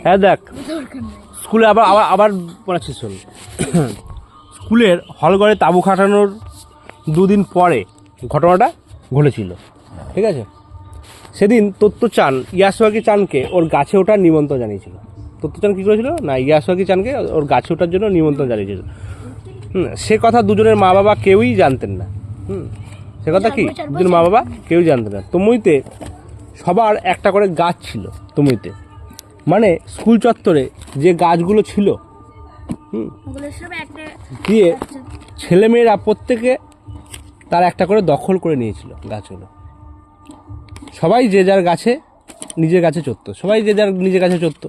হ্যাঁ দেখ, স্কুলে আবার আবার আবার পড়াচ্ছি শোন। স্কুলের হলঘরে তাঁবু খাটানোর দুদিন পরে ঘটনাটা ঘটেছিল, ঠিক আছে? সেদিন তত্ত্বচান ইয়াসুয়াকি চানকে ওর গাছে ওঠার নিমন্ত্রণ জানিয়েছিল। তত্ত্বচান কী করেছিল না, ইয়াসুয়াকি চানকে ওর গাছে ওঠার জন্য নিমন্ত্রণ জানিয়েছিল। সে কথা দুজনের মা বাবা কেউই জানতেন না। সে কথা কি দুজনের মা বাবা কেউই জানতেন না। তমুইতে সবার একটা করে গাছ ছিল। তমুইতে মানে স্কুল চত্বরে যে গাছগুলো ছিল, দিয়ে ছেলেমেয়েরা প্রত্যেকে তার একটা করে দখল করে নিয়েছিল গাছগুলো। সবাই যে যার গাছে নিজের গাছে চড়তো, সবাই যে যার নিজের গাছে চড়তো।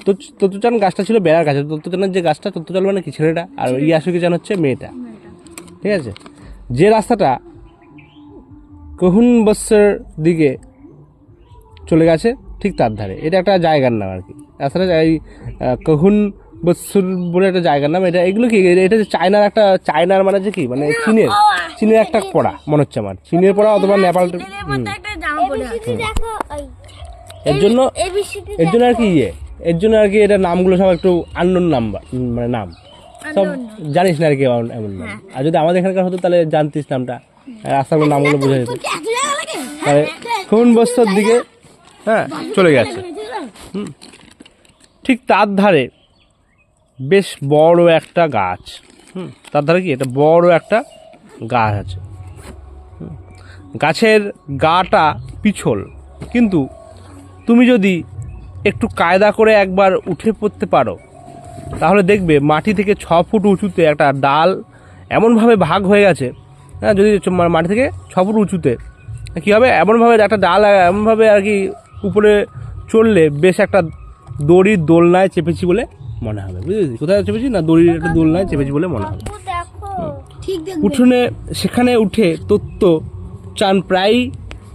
তো তত্ত্বচান গাছটা ছিল বেড়ার গাছে। তত্ত্বচানের যে গাছটা, তত্ত্বচান মানে কি ছেলেটা, আর ইয়াসুকি চান হচ্ছে মেয়েটা, ঠিক আছে? যে রাস্তাটা কহুনবস্সের দিকে চলে গেছে ঠিক তার ধারে, এটা একটা জায়গার নাম আর কি। রাস্তাটা এই কহুনবস্সুর বলে একটা জায়গার নাম। এটা এগুলো কি, এটা যে চায়নার একটা, চায়নার মানে যে কি মানে চীনের একটা পড়া মনে হচ্ছে আমার, চীনের পড়া অথবা নেপাল। এর জন্য আর কি এর জন্য আর কি এটা নামগুলো সব একটু আননোন নাম্বার, মানে নাম সব জানিস না আর কি এমন নাম। আর যদি আমাদের এখানকার হতো তাহলে জানতিস নামটা, রাস্তাগুলোর নামগুলো বোঝা যেত। তাহলে কহুনবস্সর দিকে চলে গেছে। ঠিক তার ধারে বেশ বড় একটা গাছ। তার ধারে কি একটা বড় একটা গাছ আছে। গাছের গাটা পিছল, কিন্তু তুমি যদি একটু কায়দা করে একবার উঠে পড়তে পারো তাহলে দেখবে মাটি থেকে 6 ফুট উঁচুতে একটা ডাল এমনভাবে ভাগ হয়ে গেছে। যদি মাটি থেকে 6 ফুট উঁচুতে কী হবে, এমনভাবে একটা ডাল এমনভাবে আর কি উপরে চললে বেশ একটা দড়ির দোলনায় চেপেছি বলে মনে হবে। বুঝেছি কোথায় চেপেছি না, দড়ির একটা দোলনায় চেপেছি বলে মনে হবে। উঠোনে সেখানে উঠে তত্ত্বচান প্রায়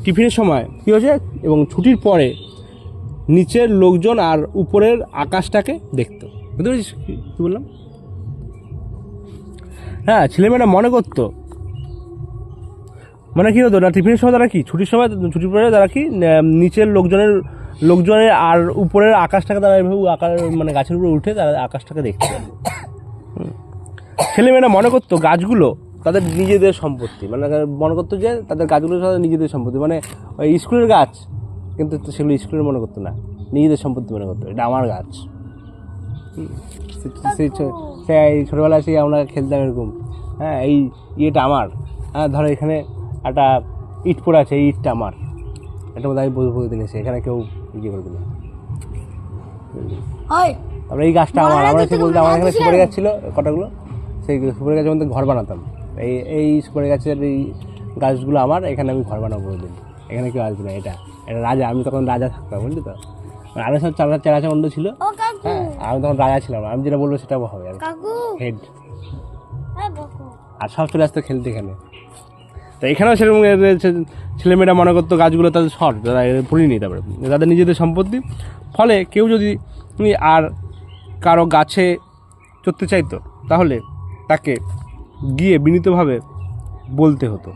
টিফিনের সময় কী হয়েছে এবং ছুটির পরে নিচের লোকজন আর উপরের আকাশটাকে দেখতো। বুঝতে পেরেছিস কী বললাম? হ্যাঁ, ছেলেমেয়েরা মনে করতো, মানে কী হতো না, টিফিনের সময় তারা কি ছুটির সময়, ছুটির পরে তারা কি নিচের লোকজনের আর উপরের আকাশটাকে তারা এভাবে মানে গাছের উপরে উঠে তারা আকাশটাকে দেখতে। ছেলেমেয়েরা মনে করতো গাছগুলো তাদের নিজেদের সম্পত্তি, মানে মনে করতো যে তাদের গাছগুলো তাদের নিজেদের সম্পত্তি, মানে ওই স্কুলের গাছ, কিন্তু সেগুলো স্কুলের মনে করতো না, নিজেদের সম্পত্তি মনে করতো, এটা আমার গাছ। সেই ছোটোবেলায় সেই আমরা খেলতাম এরকম, হ্যাঁ এই ইয়েটা আমার, হ্যাঁ ধরো এখানে একটা ইট পড়ে আছে, এই ইটটা আমার, এটা বোধ আমি বলতে দিন এসে এখানে কেউ ইয়ে করবে না। তারপরে এই গাছটা আমার, আমরা সে বলতে আমার এখানে সুপারি গাছ ছিল কটাগুলো, সেই সুপারি গাছের মধ্যে ঘর বানাতাম। এই সুপারি গাছের এই গাছগুলো আমার, এখানে আমি ঘর বানাবো বলে দিন, এখানে কেউ আসবে না। এটা রাজা, আমি তখন রাজা থাকতাম, বুঝলি তো? আরো সব চারাচা অন্য ছিল, হ্যাঁ আমি তখন রাজা ছিলাম, আমি যেটা বলবো সেটা হবে আর হেড, আর সব চলে আসতো খেলতে এখানে। তো এখানেও সেরকম ছেলেমেয়েরা মনে করতো গাছগুলো তাদের শর্ট, তারা পড়িনি, তারপরে তাদের নিজেদের সম্পত্তি। ফলে কেউ যদি আর কারো গাছে চড়তে চাইতো তাহলে তাকে গিয়ে বিনীতভাবে বলতে হতো,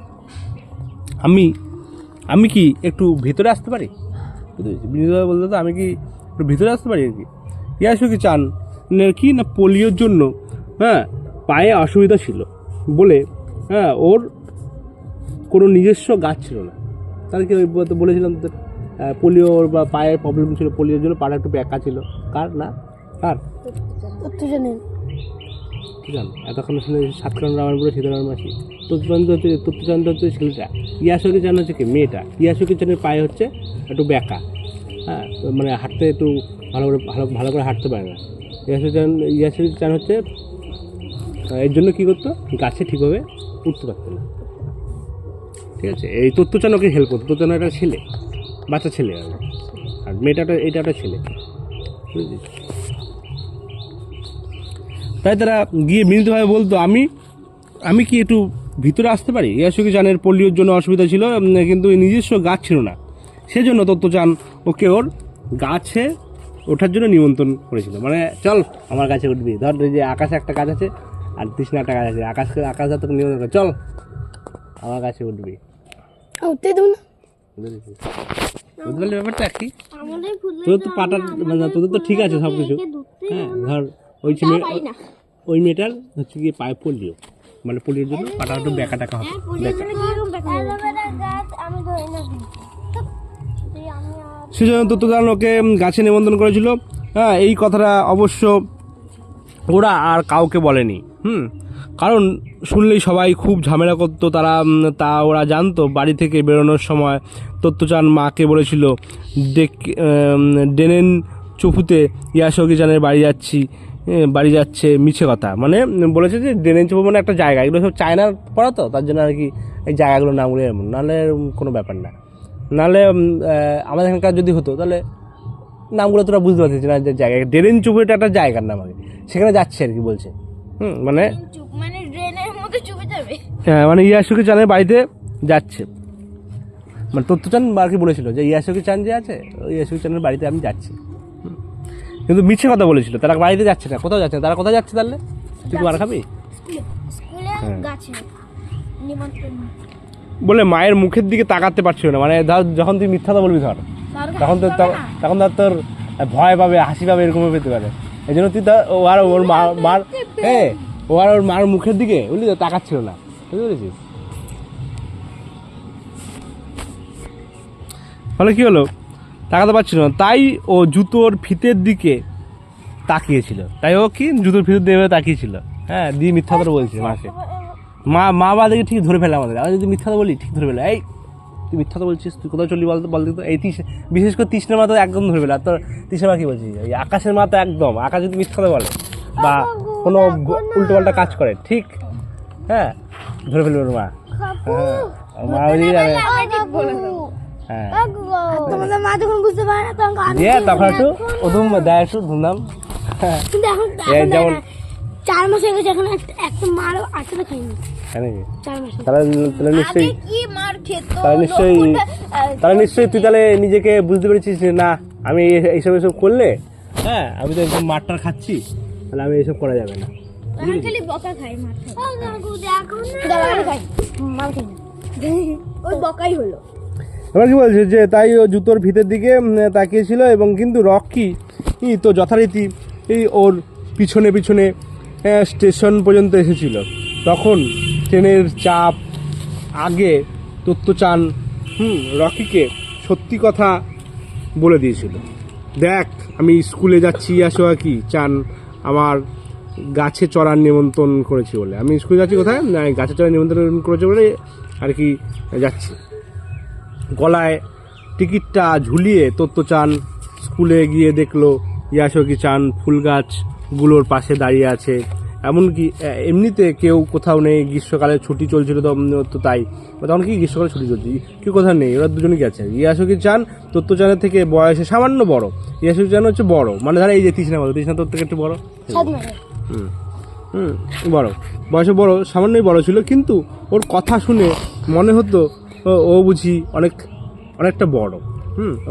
আমি কি একটু ভিতরে আসতে পারি? বিনীতভাবে বলতে হতো, আমি কি একটু ভিতরে আসতে পারি আর কি। ইয়াসুকি চান কি না পোলিওর জন্য পায়ে অসুবিধা ছিল বলে ওর কোনো নিজস্ব গাছ ছিল না। তাহলে কি বলেছিলাম তো পোলিওর বা পায়ের প্রবলেম ছিল, পোলিওর জন্য পাটা একটু ব্যাকা ছিল। কার না কার জান এতক্ষণ শুনে সাতক্ষণ রামায়ণপুরে সীতারাম মাসি। তত্ত্বচান হচ্ছে ছেলেটা, ইয়াসুকি চান হচ্ছে কি মেয়েটা। ইয়াসুকি চানের পায়ে হচ্ছে একটু ব্যাকা, হ্যাঁ মানে হাঁটতে একটু ভালো করে হাঁটতে পারে না। ইয়াসুকি চান হচ্ছে এর জন্য কী করতো, গাছে ঠিকভাবে উঠতে পারতো না, ঠিক আছে? এই তত্ত্বচান ওকে হেল্প করতো। তত্ত্বচান একটা ছেলে, বাচ্চা ছেলে, আর মেয়েটা এটা একটা ছেলে, বুঝলিস? তাই তারা গিয়ে বিনীতভাবে বলতো, আমি কি একটু ভিতরে আসতে পারি? ইয়াসুকি চানের পোলিওর জন্য অসুবিধা ছিল, কিন্তু নিজস্ব গাছ ছিল না, সেজন্য তত্ত্বচান ওকে ওর গাছে ওঠার জন্য নিমন্ত্রণ করেছিল। মানে চল আমার গাছে উঠবি, ধর যে আকাশে একটা গাছ আছে আর তৃষ্ণা একটা গাছ আছে, আকাশ তোকে নিমন্ত্রণ করে চল আমার গাছে উঠবি, উঠতে দেব না। বুঝতে পারলি ব্যাপারটা কি? তোদের তো পাটা মানে তোদের তো ঠিক আছে সব কিছু, হ্যাঁ ধর ওই মেয়েটার হচ্ছে গিয়ে পায়ে পোলিও, মানে পোলিওর জন্য পাটা একটু ব্যাকা টাকা হবে। সেজন্য তো তোদের ওকে গাছে নিমন্ত্রণ করেছিল। হ্যাঁ, এই কথাটা অবশ্য ওরা আর কাউকে বলেনি, কারণ শুনলেই সবাই খুব ঝামেলা করতো। তারা তা ওরা জানতো। বাড়ি থেকে বেরোনোর সময় তত্ত্বচান মাকে বলেছিল ডেনেন চুপুতে ইয়াশোকি চানের বাড়ি যাচ্ছে মিছে কথা, মানে বলেছে যে ডেনেন চুপু মানে একটা জায়গা, এগুলো সব চায়নার পড়া তো, তার জন্য আর কি এই জায়গাগুলোর নামগুলো এমন, নাহলে কোনো ব্যাপার না। নাহলে আমাদের এখানকার যদি হতো তাহলে নামগুলো তোরা বুঝতে পারছিস না, যে জায়গা ডেনেন চুপুটা একটা জায়গার নাম আগে, সেখানে যাচ্ছে আর কি বলছে। মানে হ্যাঁ, মানে ইয়াশোকি চানের বাড়িতে যাচ্ছে, মানে তত্ত্বচান আর কি বলেছিল যে ইয়াশোকি চান যে আছে ওই ইয়াশোকি চানের বাড়িতে আমি যাচ্ছি, কিন্তু মিছে কথা বলেছিল। তারা বাড়িতে যাচ্ছে না, কোথাও যাচ্ছে না। তারা কোথায় যাচ্ছে তাহলে? তুই আর খাবি বলে মায়ের মুখের দিকে তাকাতে পারছিল না, মানে ধর যখন তুই মিথ্যা কথা বলবি ধর, তখন ধর তোর ভয় পাবে, হাসি পাবে, এরকম পেতে পারে। এই জন্য তুই ও আর ওর মার হ্যাঁ ও আর ওর মার মুখের দিকে বুঝলি তো তাকাচ্ছিল না, বুঝতে পেরেছিস? ফলে কি হলো, তাকাতে পারছিল না, তাই ও জুতোর ফিতের দিকে তাকিয়েছিল। তাই ও কি জুতোর ফিতের দিকে তাকিয়েছিল, হ্যাঁ, দিয়ে মিথ্যা কথা বলছে মাকে। মা বা দেখে ঠিক ধরে ফেলে আমাদের। আমি যদি মিথ্যা কথা বলি ঠিক ধরে ফেলে, এই তুই মিথ্যা কথা বলছিস, তুই কোথাও চললি বলতে তো। এই বিশেষ করে তৃষ্ণার মা তো একদম ধরে ফেলে। আর তোর তৃষ্ণার মা কি বলছিস, এই আকাশের মা তো একদম, আকাশ যদি মিথ্যা কথা বলে বা কোনো উল্টো পাল্টা কাজ করে, ঠিক হ্যাঁ ধরে ফেলবে ওর মা। মা ওই জানে, হ্যাঁ তখন একটু ওদম দেয়, একটু ধুমধাম। যেমন 4 মাস হয়ে গেছে এখন একটা মারও আটটা খাইনি। তারা নিশ্চয়ই তুই তাহলে নিজেকে বুঝতে পেরেছিস যে না আমি এইসব করলে, হ্যাঁ আমি তো একদম মারটার খাচ্ছি, তাহলে আমি এইসব করা যাবে না। এবার কি বলছে যে তাই ও জুতোর ভিতর দিকে তাকিয়েছিল, এবং কিন্তু রকি তো যথারীতি এই ওর পিছনে পিছনে স্টেশন পর্যন্ত এসেছিল। তখন ট্রেনের চাপ আগে তত্ত্বচান রকিকে সত্যি কথা বলে দিয়েছিল। দেখ আমি স্কুলে যাচ্ছি, ইয়াশোকি চান আমার গাছে চড়ার নিমন্ত্রণ করেছি বলে। আমি স্কুলে যাচ্ছি কোথায় না, গাছে চড়ার নিমন্ত্রণ করেছে বলে আর কি যাচ্ছি। গলায় টিকিটটা ঝুলিয়ে তত্ত্বচান স্কুলে গিয়ে দেখলো ইয়াশোকি চান ফুল গাছগুলোর পাশে দাঁড়িয়ে আছে। এমনকি এমনিতে কেউ কোথাও নেই, গ্রীষ্মকালে ছুটি চলছিল তো তাই তখন কি গ্রীষ্মকালে ছুটি চলছে, কেউ কোথাও নেই, ওরা দুজনই গেছে। ইয়াশোকি চান তত্ত্বচানের থেকে বয়সে সামান্য বড়, ইয়াশোকি চান হচ্ছে বড়, মানে ধর এই যে তৃষ্ণা বড়, তৃষ্ণা তোর থেকে একটু বড়, বড় বয়সে বড়, সামান্যই বড় ছিল। কিন্তু ওর কথা শুনে মনে হতো ও বুঝি অনেকটা বড়।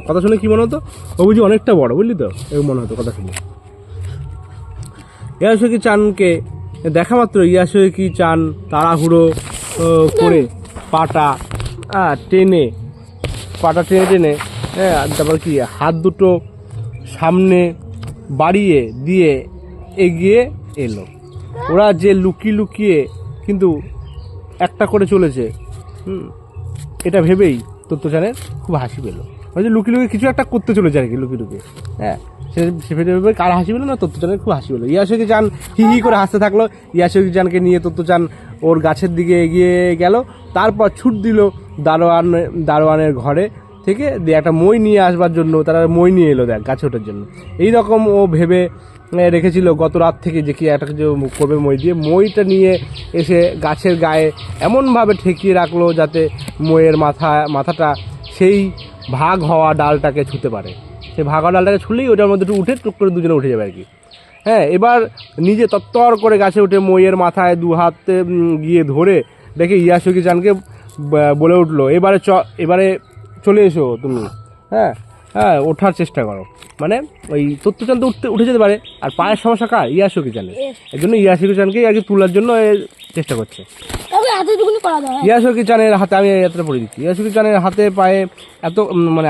কথা শুনে কি মনে হতো, ও বুঝি অনেকটা বড়, বুঝলি তো, এরকম মনে হতো কথা শুনে। ইয়াশোকি চানকে দেখা মাত্র ইয়াশোকি চান তাড়াহুড়ো করে পাটা টেনে টেনে তারপর কি হাত দুটো সামনে বাড়িয়ে দিয়ে এগিয়ে এলো। ওরা যে লুকিয়ে লুকিয়ে কিন্তু একটা করে চলেছে, এটা ভেবেই তত্ত্বচানের খুব হাসি পেলো। মানে যে লুকিয়ে লুকিয়ে কিছু একটা করতে চলেছে আর কি, লুকিয়ে লুকিয়ে, হ্যাঁ সে ভেবে কার হাসি পেলো না, তত্ত্বচানের খুব হাসি পেলো। ইয়াশোকি চান হি হি করে হাসতে থাকলো। ইয়াশোকি চানকে নিয়ে তত্ত্বচান ওর গাছের দিকে এগিয়ে গেল। তারপর ছুট দিল দারোয়ানের ঘরে থেকে দিয়ে একটা মই নিয়ে আসবার জন্য। তারা মই নিয়ে এলো দেখ গাছে ওঠার জন্য। এই রকম ও ভেবে রেখেছিল গত রাত থেকে যে কি একটা কিছু করবে মই দিয়ে। মইটা নিয়ে এসে গাছের গায়ে এমনভাবে ঠেকিয়ে রাখলো যাতে মইয়ের মাথাটা সেই ভাগ হওয়া ডালটাকে ছুঁতে পারে। সেই ভাগ হওয়া ডালটাকে ছুলেই ওটার মধ্যে একটু উঠে টুক করে দুজনে উঠে যাবে আর কি। হ্যাঁ, এবার নিজে তত্তর করে গাছে উঠে মইয়ের মাথায় 2 হাতে গিয়ে ধরে দেখে ইয়াশোকি চানকে বলে উঠলো, এবারে চলে এসো তুমি। হ্যাঁ, হ্যাঁ ওঠার চেষ্টা করো, মানে ওই তত্ত্বচান তো উঠে যেতে পারে, আর পায়ের সমস্যা কার? ইয়াসুকি চানের। এর জন্য ইয়াসুকি চানকে আর কি তোলার জন্য চেষ্টা করছে। তবে এতটুকুনি করা যায়। ইয়াসুকি চানের হাতে আমি এতটা পড়ে দিচ্ছি, ইয়াসুকি চানের হাতে পায়ে এত মানে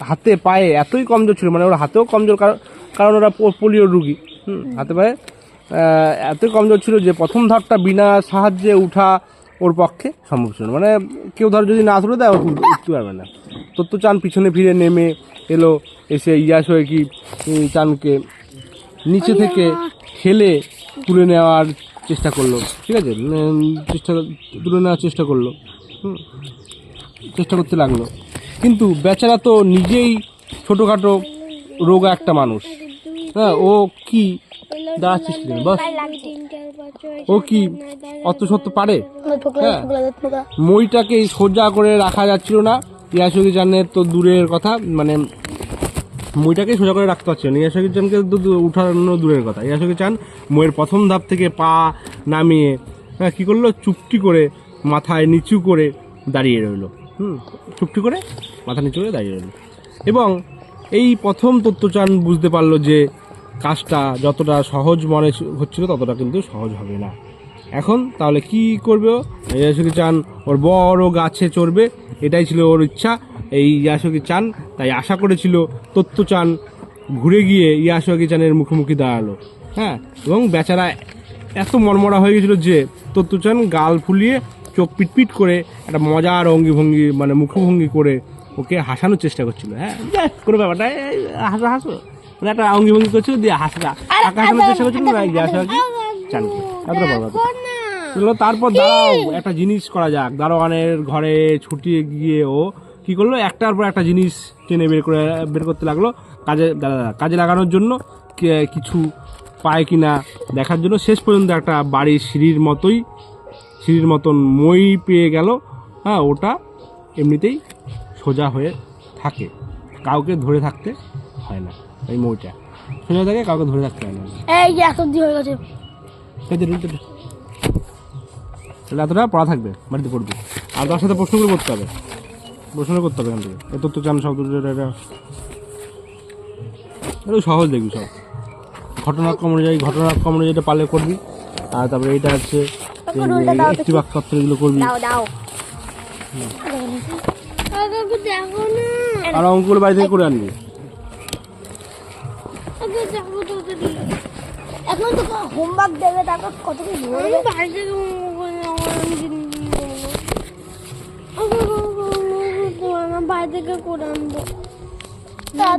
হাতে পায়ে এতই কমজোর ছিল, মানে ওর হাতেও কমজোর, কারণ ওরা পোলিও রুগী। হাতে পায়ে এতই কমজোর ছিল যে প্রথম ধাপটা বিনা সাহায্যে উঠা ওর পক্ষে সম্ভব ছিল না। মানে কেউ ধর যদি না তুলে দেয় ও উঠতে পারবে না। তত্ত্বচান পিছনে ফিরে নেমে এলো, এসে ইয়াসুকি চানকে নিচে থেকে ঠেলে তুলে নেওয়ার চেষ্টা করলো, ঠিক আছে, তুলে নেওয়ার চেষ্টা করলো, চেষ্টা করতে লাগলো। কিন্তু বেচারা তো নিজেই ছোটোখাটো রোগা একটা মানুষ, হ্যাঁ, ও কি দাঁড়াচ্ছিস বস, ও কি অত সত্য পারে? হ্যাঁ, মইটাকে সোজা করে রাখা যাচ্ছিল না ইয়াসুকি চানের তো দূরের কথা, মানে মইটাকে সোজা করে রাখতে পারছিল না। ইয়াসুকি চানকে তো উঠানো দূরের কথা। ইয়াসুকি চান মইয়ের প্রথম ধাপ থেকে পা নামিয়ে হ্যাঁ কী করলো, চুপটি করে মাথায় নিচু করে দাঁড়িয়ে রইলো। চুপটি করে মাথা নিচু করে দাঁড়িয়ে রইলো। এবং এই প্রথম তত্ত্বচান বুঝতে পারলো যে কাজটা যতটা সহজ মনে হচ্ছিল ততটা কিন্তু সহজ হবে না। এখন তাহলে কি করবে? ইয়াসুকি চান ওর বড় গাছে চড়বে, এটাই ছিল ওর ইচ্ছা। এই ইয়াসুকি চান তাই আশা করেছিল তত্ত্বচান ঘুরে গিয়ে ইয়াসুকি চানের মুখোমুখি দাঁড়ালো, হ্যাঁ, এবং বেচারা এত মরমরা হয়ে গেছিল যে তত্ত্বচান গাল ফুলিয়ে চোখ পিটপিট করে একটা মজার অঙ্গিভঙ্গি মানে মুখভঙ্গি করে ওকে হাসানোর চেষ্টা করছিল। হ্যাঁ, কোনো ব্যাপারটা হাসো হাসো মানে একটা অঙ্গিভঙ্গি করছিল, দিয়ে হাসানোর চেষ্টা করছিল ইয়াসুকি চানকে। এতটা বড় কথা। তারপর দাঁড়াও, একটা জিনিস করা যাক। দারোয়ানের ঘরে ছুটিয়ে গিয়ে ও কি করলো, একটার পর একটা জিনিস টেনে বের করতে লাগলো কাজে লাগানোর জন্য, কিছু পায় কিনা দেখার জন্য। শেষ পর্যন্ত একটা বাড়ির সিঁড়ির মতন মই পেয়ে গেল। হ্যাঁ, ওটা এমনিতেই সোজা হয়ে থাকে, কাউকে ধরে থাকতে হয় না। এই মইটা সোজা থাকে, কাউকে ধরে থাকতে হয় না। এই যে এত দিয়ে হয়ে গেছে, তাহলে এতটা পড়া থাকবে, বাড়িতে পড়বে। আর তার সাথে প্রশ্নগুলো করতে হবে এখান থেকে। এত তো চান শব্দ সহজ দেখবি, সব ঘটনাক্রম অনুযায়ী এটা পারলে করবি। আর তারপরে এইটা হচ্ছে একটি বাক্যত্র, এগুলো করবি। আর অঙ্কগুলো বাড়ি থেকে করে আনবি। এখন তো হোমওয়ার্ক দেবে, তারপর কত কি বলবে, বাইরে থেকে করে আনবো।